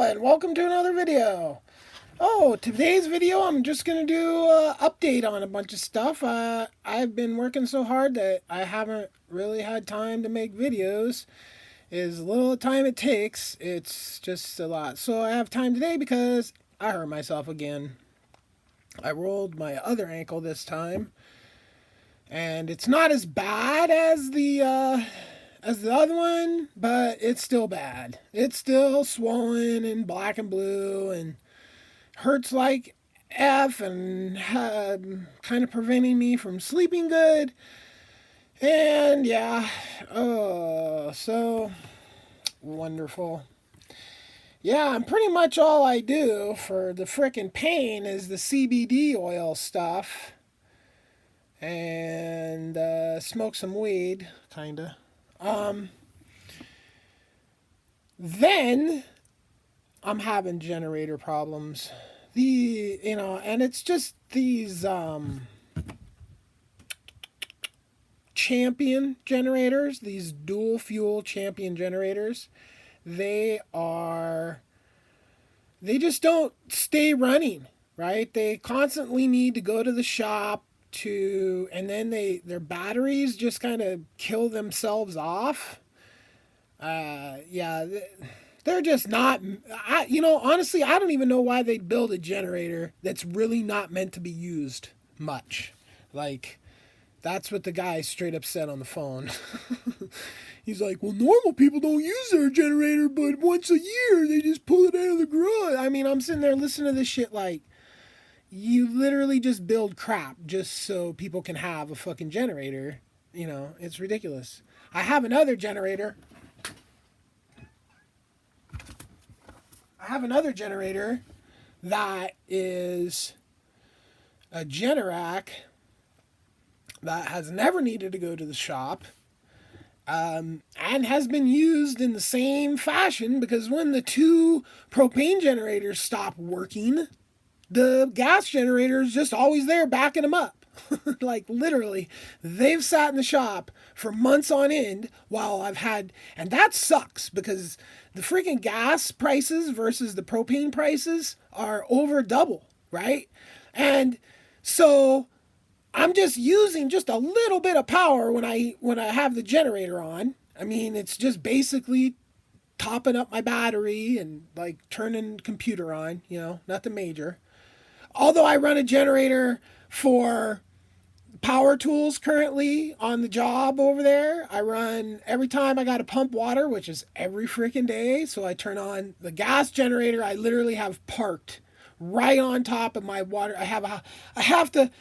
and welcome to another video. Today's video I'm just going to do an update on a bunch of stuff. I've been working so hard that I haven't really had time to make videos. As little time it takes, it's just a lot. So I have time today because I hurt myself again. I rolled my other ankle this time, and it's not as bad as the other one, but it's still bad. It's still swollen and black and blue and hurts like F and kind of preventing me from sleeping good. And yeah, oh, so wonderful. Yeah, and pretty much all I do for the frickin' pain is the CBD oil stuff and smoke some weed, kinda. Um, then I'm having generator problems. And it's just these champion generators, these dual fuel champion generators. They just don't stay running, right? They constantly need to go to the shop and then their batteries just kind of kill themselves off. Yeah, they're just not. Honestly, I don't even know why they'd build a generator that's really not meant to be used much. Like, that's what the guy straight up said on the phone. He's like, well, normal people don't use their generator, but once a year they just pull it out of the garage. I mean, I'm sitting there listening to this shit like, you literally just build crap just so people can have a fucking generator. It's ridiculous. I have another generator. That is a Generac that has never needed to go to the shop, and has been used in the same fashion because when the two propane generators stop working, the gas generator is just always there backing them up. Like, literally, they've sat in the shop for months on end and that sucks because the freaking gas prices versus the propane prices are over double, right? And so I'm just using just a little bit of power when I have the generator on. I mean, it's just basically topping up my battery and like turning computer on, nothing major. Although I run a generator for power tools currently on the job over there. I run every time I got to pump water, which is every freaking day. So I turn on the gas generator. I literally have parked right on top of my water. I have to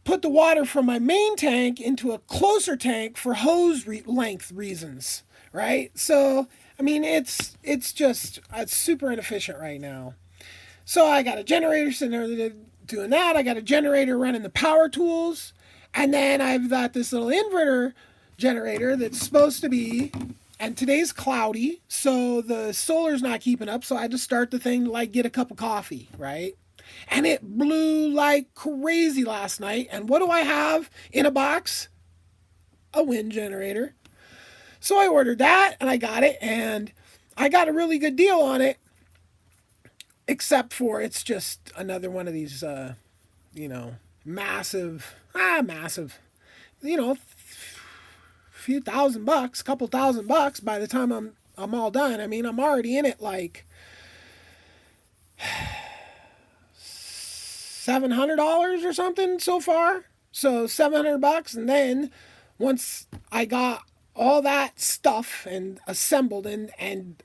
put the water from my main tank into a closer tank for hose length reasons, right? So, I mean, it's super inefficient right now. So I got a generator sitting there doing that. I got a generator running the power tools. And then I've got this little inverter generator that's supposed to be, and today's cloudy, so the solar's not keeping up. So I had to start the thing to like get a cup of coffee, right? And it blew like crazy last night. And what do I have in a box? A wind generator. So I ordered that and I got it, and I got a really good deal on it. Except for it's just another one of these, massive, few $1,000, couple $1,000 by the time I'm all done. I mean, I'm already in it like $700 or something so far. So $700, and then once I got all that stuff and assembled and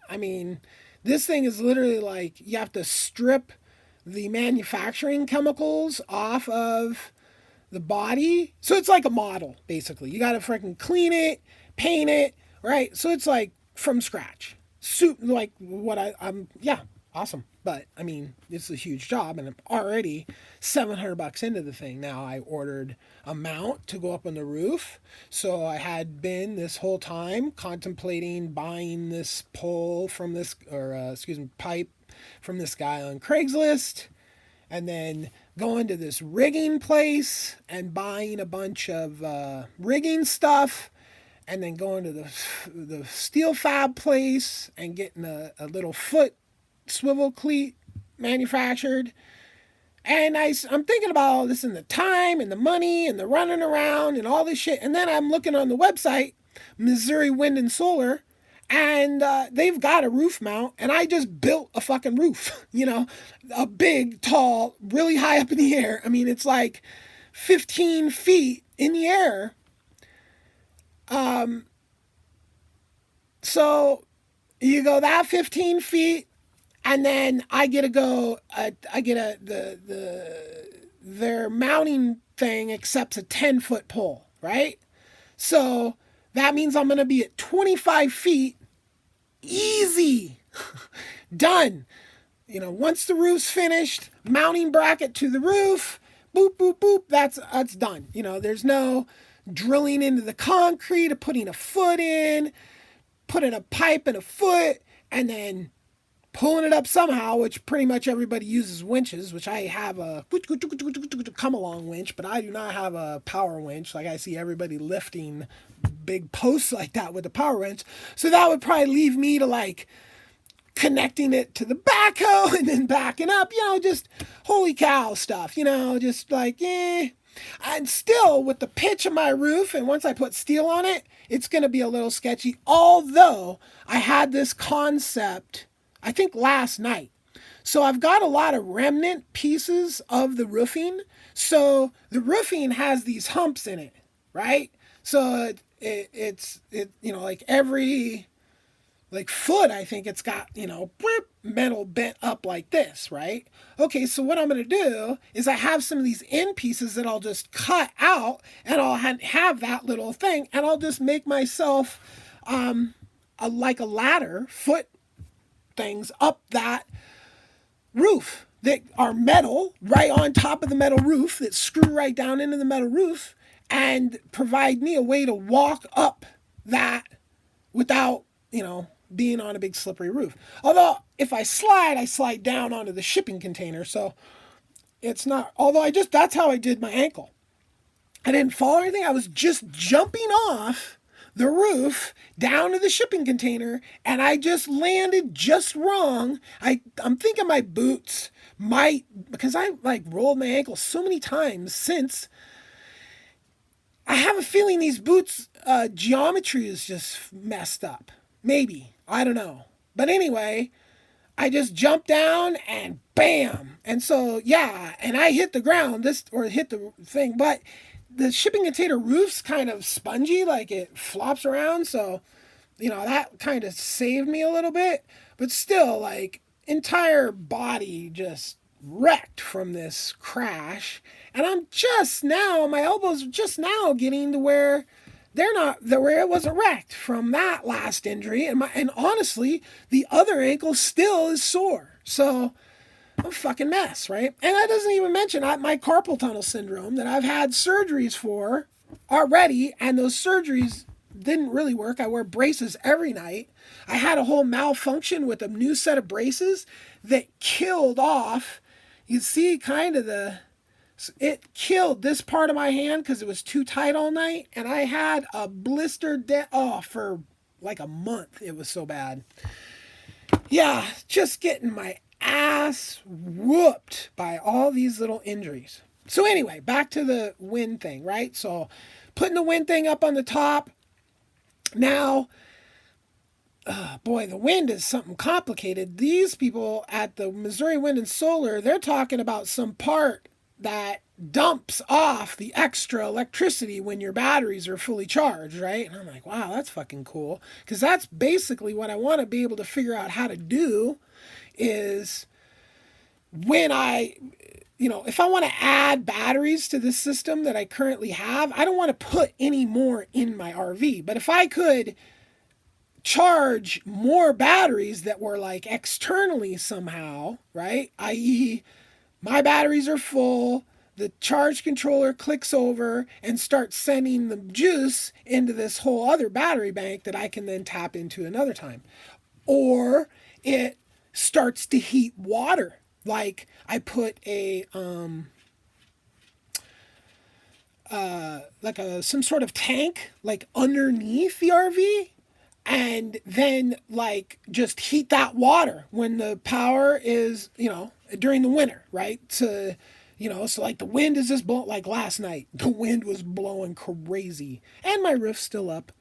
I mean, this thing is literally like you have to strip the manufacturing chemicals off of the body. So it's like a model, basically. You got to freaking clean it, paint it, right? So it's like from scratch. Like what yeah, awesome. But I mean, it's a huge job, and I'm already $700 into the thing. Now I ordered a mount to go up on the roof. So I had been this whole time contemplating buying this pipe from this guy on Craigslist, and then going to this rigging place and buying a bunch of rigging stuff, and then going to the steel fab place and getting a little foot swivel cleat manufactured. And I'm thinking about all this and the time and the money and the running around and all this shit. And then I'm looking on the website, Missouri Wind and Solar, and they've got a roof mount. And I just built a fucking roof, a big, tall, really high up in the air. I mean, it's like 15 feet in the air. So you go that 15 feet, and then I get to go. Their mounting thing accepts a 10-foot pole, right? So that means I'm going to be at 25 feet, easy, done. Once the roof's finished, mounting bracket to the roof, boop, boop, boop. That's done. There's no drilling into the concrete or putting a foot in, putting a pipe in a foot, and then pulling it up somehow, which pretty much everybody uses winches, which I have a come along winch, but I do not have a power winch. Like I see everybody lifting big posts like that with a power winch. So that would probably leave me to like connecting it to the backhoe and then backing up, just holy cow stuff, just like, And still with the pitch of my roof, and once I put steel on it, it's going to be a little sketchy. Although I had this concept, I think last night. So I've got a lot of remnant pieces of the roofing. So the roofing has these humps in it, right? So it's like every foot, I think it's got, metal bent up like this, right? Okay, so what I'm going to do is I have some of these end pieces that I'll just cut out, and I'll have that little thing, and I'll just make myself like a ladder, foot things up that roof that are metal right on top of the metal roof that screw right down into the metal roof and provide me a way to walk up that without, being on a big slippery roof. Although if I slide down onto the shipping container. So it's not, although that's how I did my ankle. I didn't fall or anything. I was just jumping off the roof down to the shipping container, and I just landed just wrong. I'm thinking my boots might, because I rolled my ankle so many times since. I have a feeling these boots geometry is just messed up. Maybe. I don't know. But anyway, I just jumped down and bam. And so, yeah, and I hit the ground, hit the thing. But the shipping container roof's kind of spongy, like it flops around. So, that kind of saved me a little bit. But still, entire body just wrecked from this crash. And my elbows are just now getting to where they're not where it wasn't wrecked from that last injury. And honestly, the other ankle still is sore. So I'm a fucking mess, right? And that doesn't even mention my carpal tunnel syndrome that I've had surgeries for already, and those surgeries didn't really work. I wear braces every night. I had a whole malfunction with a new set of braces that killed off. You see it killed this part of my hand because it was too tight all night, and I had a blister for like a month. It was so bad. Yeah, just getting my ass whooped by all these little injuries. So anyway, back to the wind thing, right? So putting the wind thing up on the top. Now, boy, the wind is something complicated. These people at the Missouri Wind and Solar, they're talking about some part that dumps off the extra electricity when your batteries are fully charged, right? And I'm like, wow, that's fucking cool. Because that's basically what I want to be able to figure out how to do is when if I want to add batteries to the system that I currently have, I don't want to put any more in my RV. But if I could charge more batteries that were externally somehow, right? i.e., my batteries are full, the charge controller clicks over and starts sending the juice into this whole other battery bank that I can then tap into another time. Or it starts to heat water. Like I put some sort of tank underneath the RV, and then like just heat that water when the power is, during the winter, right? So like the wind is just blowing, like last night, the wind was blowing crazy and my roof's still up.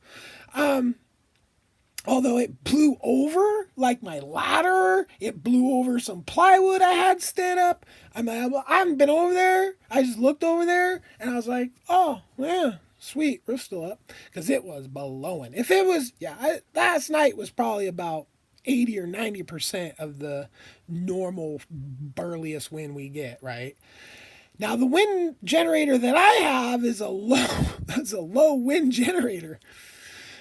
Although it blew over like my ladder, it blew over some plywood I had stand up. I haven't been over there. I just looked over there and I was like, oh, yeah, sweet, roof's still up. Because it was blowing. If it was, last night was probably about 80 or 90% of the normal burliest wind we get, right? Now the wind generator that I have is a low, that's a low wind generator.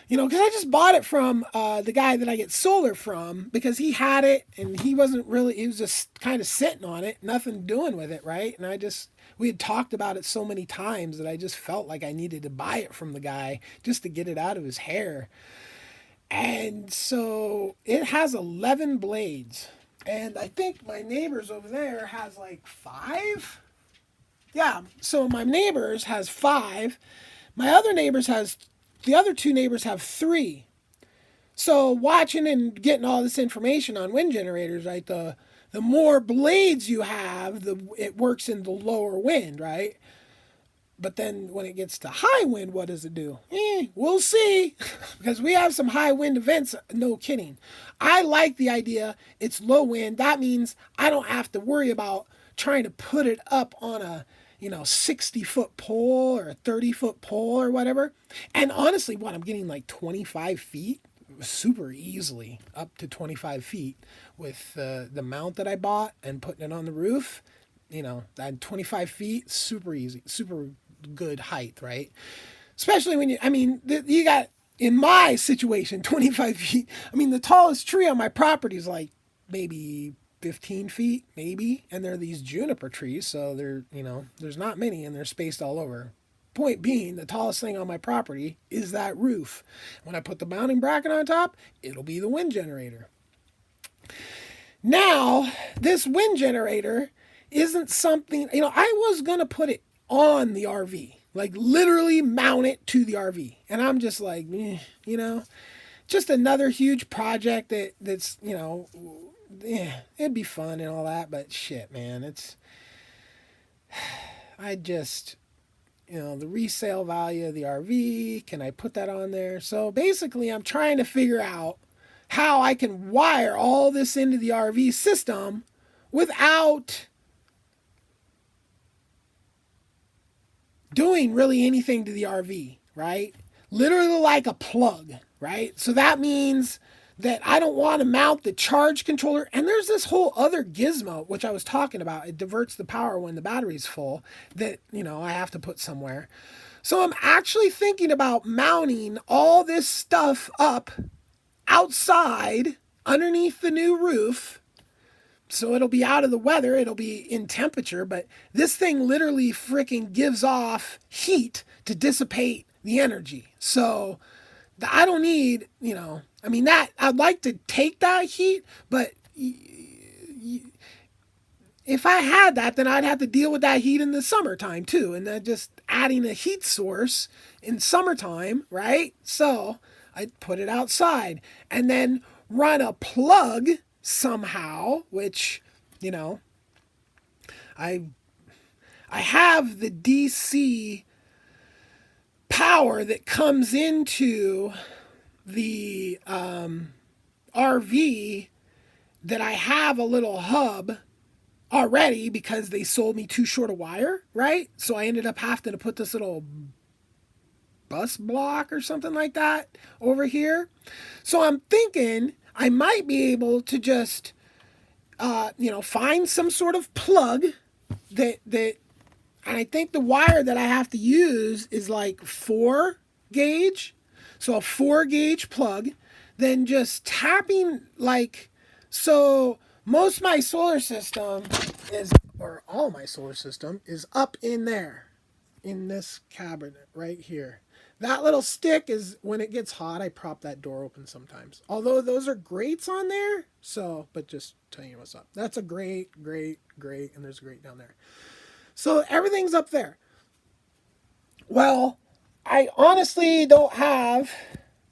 Because I just bought it from the guy that I get solar from because he had it and he was just kind of sitting on it, nothing doing with it, right? And we had talked about it so many times that I just felt like I needed to buy it from the guy just to get it out of his hair. And so it has 11 blades. And I think my neighbor's over there has like 5. Yeah, so my neighbor's has 5. The other 2 neighbors have 3. So watching and getting all this information on wind generators, right? The more blades you have, it works in the lower wind, right? But then when it gets to high wind, what does it do? We'll see. Because we have some high wind events, no kidding. I like the idea it's low wind. That means I don't have to worry about trying to put it up on a 60-foot pole or a 30-foot pole or whatever. And honestly, I'm getting like 25 feet super easily, up to 25 feet with the mount that I bought and putting it on the roof. That 25 feet, super easy, super good height, right? Especially when you got, in my situation, 25 feet. The tallest tree on my property is like maybe 15 feet, maybe. And they're these juniper trees, so there's not many and they're spaced all over. Point being, the tallest thing on my property is that roof. When I put the mounting bracket on top, it'll be the wind generator. Now, this wind generator isn't something, I was going to put it on the RV, like literally mount it to the RV. And I'm just like, just another huge project that's, it'd be fun and all that, but shit, man, the resale value of the RV, can I put that on there? So basically, I'm trying to figure out how I can wire all this into the RV system without doing really anything to the RV, right? Literally like a plug, right? So that means that I don't want to mount the charge controller. And there's this whole other gizmo, which I was talking about. It diverts the power when the battery's full that, I have to put somewhere. So I'm actually thinking about mounting all this stuff up outside underneath the new roof. So it'll be out of the weather. It'll be in temperature. But this thing literally freaking gives off heat to dissipate the energy. So I don't need, that I'd like to take that heat, but if I had that, then I'd have to deal with that heat in the summertime too. And then just adding a heat source in summertime, right? So I'd put it outside and then run a plug somehow, which, I have the DC power that comes into the RV that I have a little hub already because they sold me too short a wire, right? So I ended up having to put this little bus block or something like that over here. So I'm thinking I might be able to just, find some sort of plug that, and I think the wire that I have to use is like 4 gauge. So a 4 gauge plug, then just tapping so most of my solar system all my solar system is up in there, in this cabinet right here. That little stick is, when it gets hot, I prop that door open sometimes. Although those are grates on there, but just telling you what's up. That's a grate, and there's a grate down there. So everything's up there. Well, I honestly don't have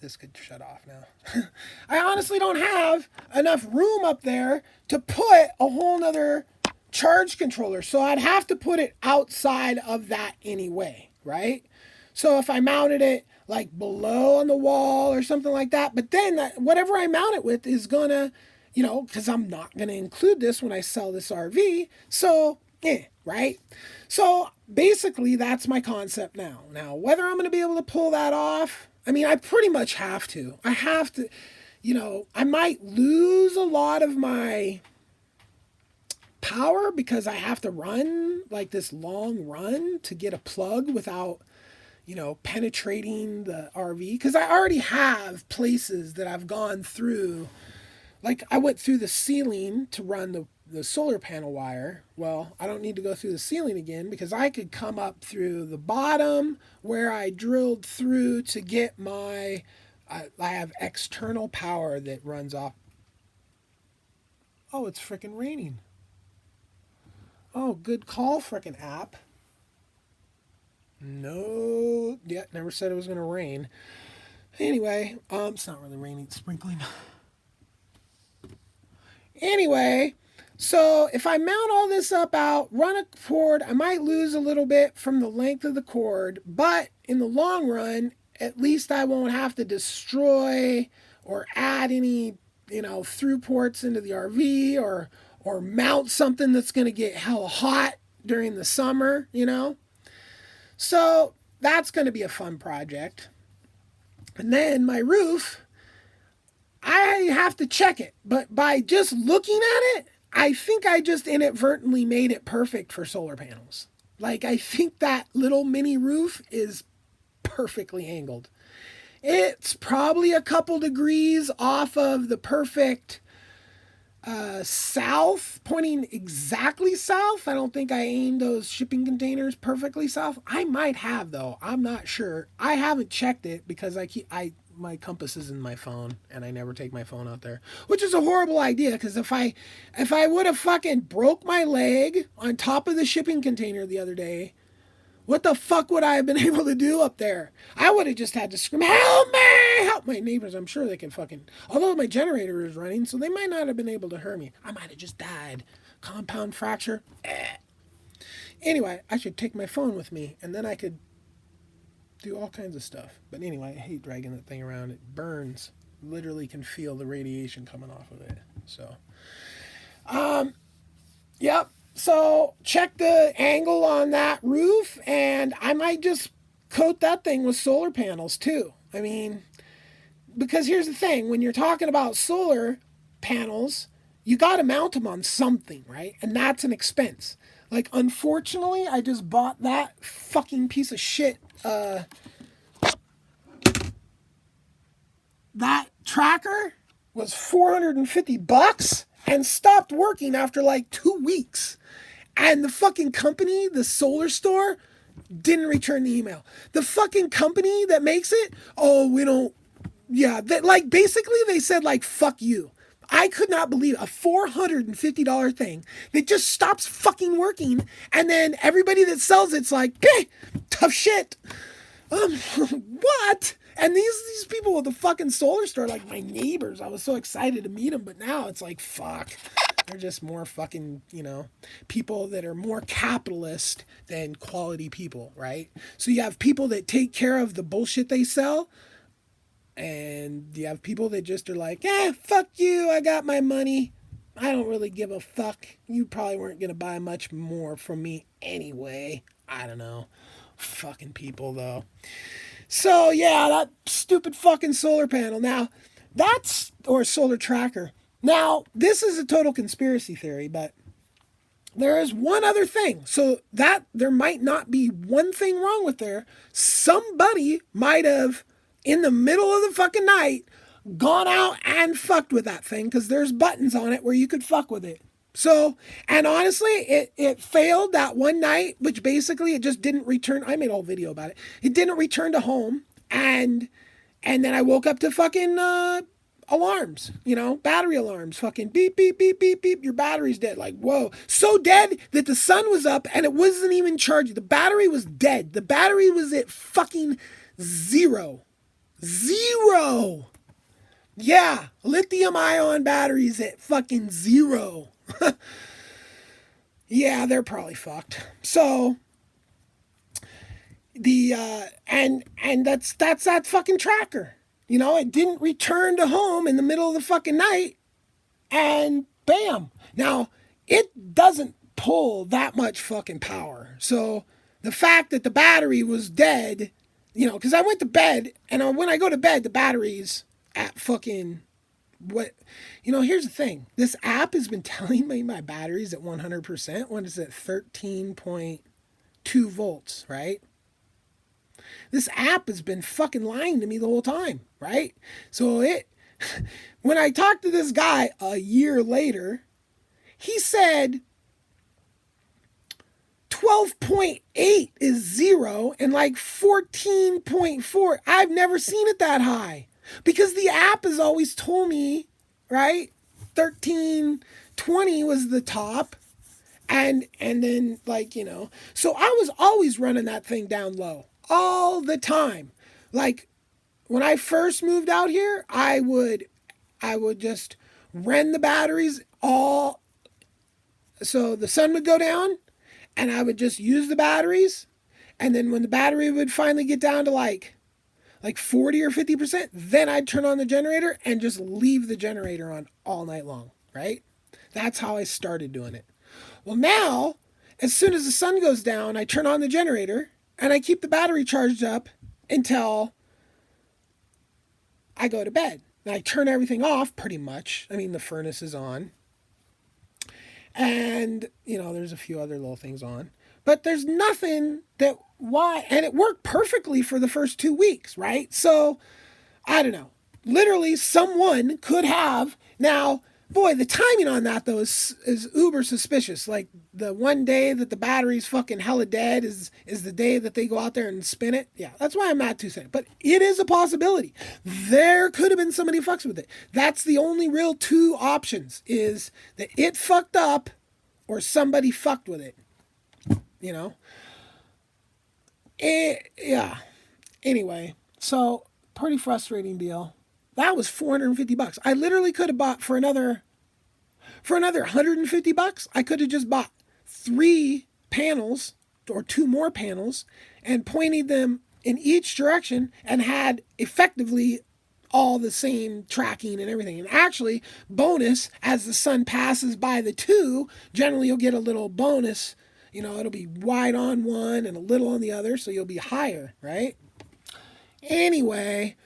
this could shut off now. I honestly don't have enough room up there to put a whole nother charge controller. So I'd have to put it outside of that anyway, right? So if I mounted it like below on the wall or something like that, but then whatever I mount it with is gonna, because I'm not gonna include this when I sell this RV. So, right? So basically that's my concept now. Now, whether I'm gonna be able to pull that off, I mean, I pretty much have to. I have to, I might lose a lot of my power because I have to run like this long run to get a plug without, penetrating the RV. Because I already have places that I've gone through. Like I went through the ceiling to run the solar panel wire. Well, I don't need to go through the ceiling again because I could come up through the bottom where I drilled through to get I have external power that runs off. Oh, it's freaking raining. Oh, good call, freaking app. No, yeah, never said it was going to rain. Anyway, it's not really raining, it's sprinkling. Anyway, so if I mount all this up out, run a cord, I might lose a little bit from the length of the cord, but in the long run, at least I won't have to destroy or add any, through ports into the RV or mount something that's going to get hella hot during the summer, So that's going to be a fun project. And then my roof, I have to check it, but by just looking at it, I think I just inadvertently made it perfect for solar panels. Like, I think that little mini roof is perfectly angled. It's probably a couple degrees off of the perfect south, pointing exactly south. I don't think I aimed those shipping containers perfectly south. I might have, though. I'm not sure. I haven't checked it because my compass is in my phone and I never take my phone out there, which is a horrible idea because if I would have fucking broke my leg on top of the shipping container the other day, what the fuck would I have been able to do up there? I would have just had to scream, help me, help my neighbors. I'm sure they can although my generator is running, so they might not have been able to hear me. I might have just died. Compound fracture. Anyway, I should take my phone with me and then I could do all kinds of stuff. But anyway, I hate dragging that thing around. It burns. Literally can feel the radiation coming off of it. So, yep. So check the angle on that roof and I might just coat that thing with solar panels too. I mean, because here's the thing, when you're talking about solar panels, you got to mount them on something, right? And that's an expense. Like, unfortunately, I just bought that fucking piece of shit. That tracker was $450 and stopped working after like 2 weeks. And the fucking company, the solar store, didn't return the email. The fucking company that makes it, basically they said like, fuck you. I could not believe a $450 thing that just stops fucking working. And then everybody that sells it's like, tough shit. What? And these people with the fucking solar store, like my neighbors, I was so excited to meet them, but now it's like, fuck. They're just more fucking, people that are more capitalist than quality people, right? So you have people that take care of the bullshit they sell, and you have people that just are like, fuck you, I got my money. I don't really give a fuck. You probably weren't going to buy much more from me anyway. I don't know. Fucking people, though. So, yeah, that stupid fucking solar panel. Now, or solar tracker. Now, this is a total conspiracy theory, but there is one other thing. So that there might not be one thing wrong with there. Somebody might have, in the middle of the fucking night, gone out and fucked with that thing because there's buttons on it where you could fuck with it. So, and honestly, it failed that one night, which basically it just didn't return. I made a whole video about it. It didn't return to home. And then I woke up to fucking, alarms, battery alarms, fucking beep, beep, beep, beep, beep. Your battery's dead. Like, whoa. So dead that the sun was up and it wasn't even charging. The battery was dead. The battery was at fucking zero. Zero. Yeah, lithium ion batteries at fucking zero. Yeah, they're probably fucked. So the and that's that fucking tracker. You know, it didn't return to home in the middle of the fucking night, and bam. Now it doesn't pull that much fucking power. So the fact that the battery was dead, you know, because I went to bed, and when I go to bed, the battery's at fucking what, you know. Here's the thing: this app has been telling me my battery's at 100% when it's at 13.2 volts, right? This app has been fucking lying to me the whole time, right? So when I talked to this guy a year later, he said 12.8 is zero and like 14.4. I've never seen it that high because the app has always told me, right? 1320 was the top. And then, like, you know, so I was always running that thing down low all the time. Like when I first moved out here, I would just run the batteries all, so the sun would go down and I would just use the batteries, and then when the battery would finally get down to like 40 or 50%, then I'd turn on the generator and just leave the generator on all night long, right? That's how I started doing it. Well, now, as soon as the sun goes down, I turn on the generator and I keep the battery charged up until I go to bed. And I turn everything off pretty much. I mean, the furnace is on. And, you know, there's a few other little things on. But there's nothing that, why, and it worked perfectly for the first 2 weeks, right? So, I don't know. Literally, someone could have, now, boy, the timing on that, though, is uber suspicious. Like, the one day that the battery's fucking hella dead is the day that they go out there and spin it. Yeah, that's why I'm not too saying. But it is a possibility. There could have been somebody who fucks with it. That's the only real two options, is that it fucked up or somebody fucked with it. You know? Yeah. Anyway, so pretty frustrating deal. That was $450. I literally could have bought for another $150. I could have just bought 3 panels or 2 more panels and pointed them in each direction and had effectively all the same tracking and everything. And actually, bonus, as the sun passes by the 2, generally you'll get a little bonus. You know, it'll be wide on one and a little on the other, so you'll be higher, right? Anyway,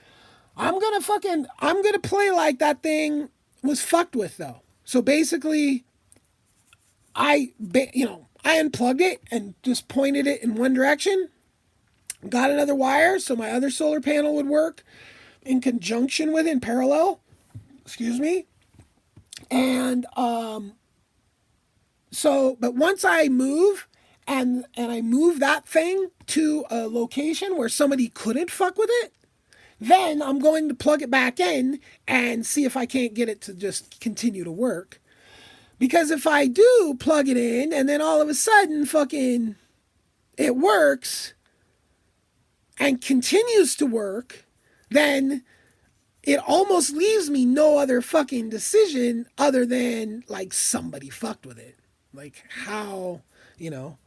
I'm gonna play like that thing was fucked with, though. So basically, I unplugged it and just pointed it in one direction, got another wire so my other solar panel would work in conjunction with it, in parallel, excuse me. And so, but once I move and I move that thing to a location where somebody couldn't fuck with it, then I'm going to plug it back in and see if I can't get it to just continue to work. Because if I do plug it in and then all of a sudden fucking it works and continues to work, then it almost leaves me no other fucking decision other than like somebody fucked with it. Like how, you know,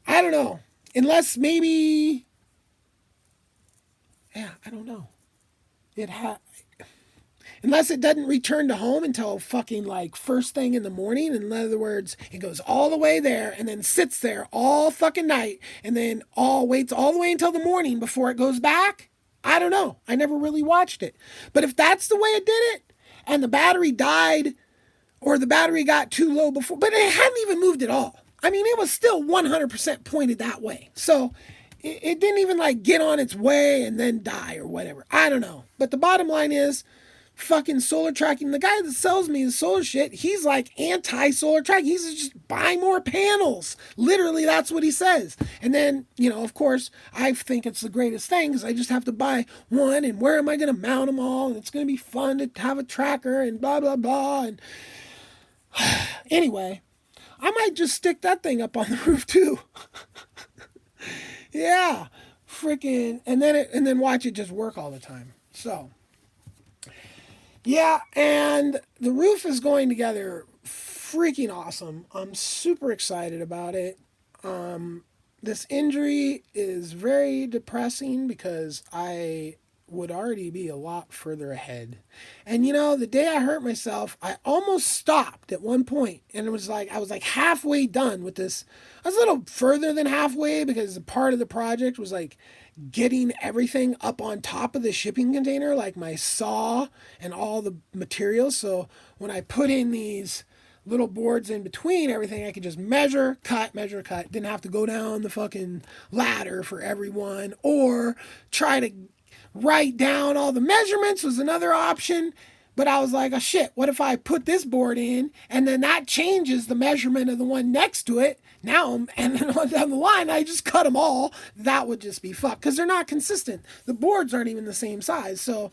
I don't know. Unless maybe, yeah, I don't know. Unless it doesn't return to home until fucking like first thing in the morning. In other words, it goes all the way there and then sits there all fucking night and then waits all the way until the morning before it goes back. I don't know. I never really watched it. But if that's the way it did it and the battery died or the battery got too low before, but it hadn't even moved at all. I mean, it was still 100% pointed that way. So it didn't even like get on its way and then die or whatever. I don't know. But the bottom line is, fucking solar tracking, the guy that sells me the solar shit, he's like anti-solar tracking. He's just buy more panels. Literally, that's what he says. And then, you know, of course, I think it's the greatest thing because I just have to buy one, and where am I going to mount them all? And it's going to be fun to have a tracker and blah, blah, blah. And anyway, I might just stick that thing up on the roof too. Yeah. freaking, and then watch it just work all the time. So, yeah, and the roof is going together freaking awesome. I'm super excited about it. This injury is very depressing because I would already be a lot further ahead. And you know, the day I hurt myself, I almost stopped at one point and it was like I was like halfway done with this. I was a little further than halfway because the part of the project was like getting everything up on top of the shipping container, like my saw and all the materials. So when I put in these little boards in between everything, I could just measure, cut, measure, cut. Didn't have to go down the fucking ladder for everyone or try to write down all the measurements was another option. But I was like, oh shit, what if I put this board in and then that changes the measurement of the one next to it? Now, and then on down the line, I just cut them all. That would just be fucked because they're not consistent. The boards aren't even the same size. So,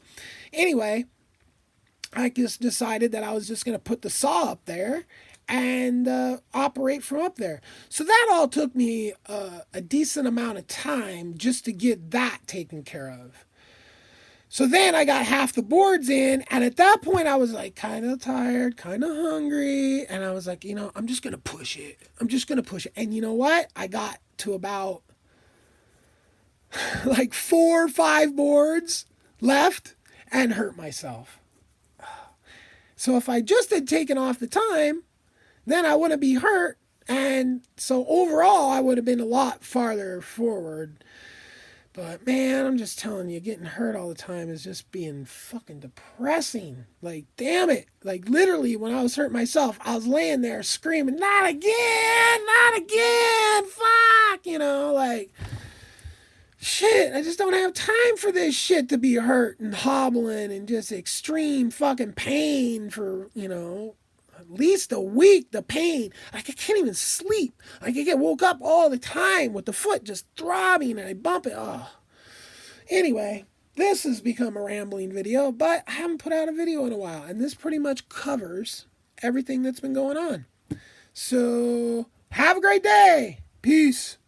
anyway, I just decided that I was just going to put the saw up there and operate from up there. So that all took me a decent amount of time just to get that taken care of. So then I got half the boards in, and at that point I was like kind of tired, kind of hungry, and I was like, you know, I'm just going to push it. I'm just going to push it. And you know what? I got to about like 4 or 5 boards left and hurt myself. So if I just had taken off the time, then I wouldn't be hurt. And so overall, I would have been a lot farther forward. But man, I'm just telling you, getting hurt all the time is just being fucking depressing. Like, damn it. Like, literally, when I was hurt myself, I was laying there screaming, not again, not again, fuck, you know, like, shit, I just don't have time for this shit to be hurt and hobbling and just extreme fucking pain for, you know, at least a week, the pain. Like, I can't even sleep. Like, I get woke up all the time with the foot just throbbing and I bump it. Oh. Anyway, this has become a rambling video, but I haven't put out a video in a while. And this pretty much covers everything that's been going on. So, have a great day. Peace.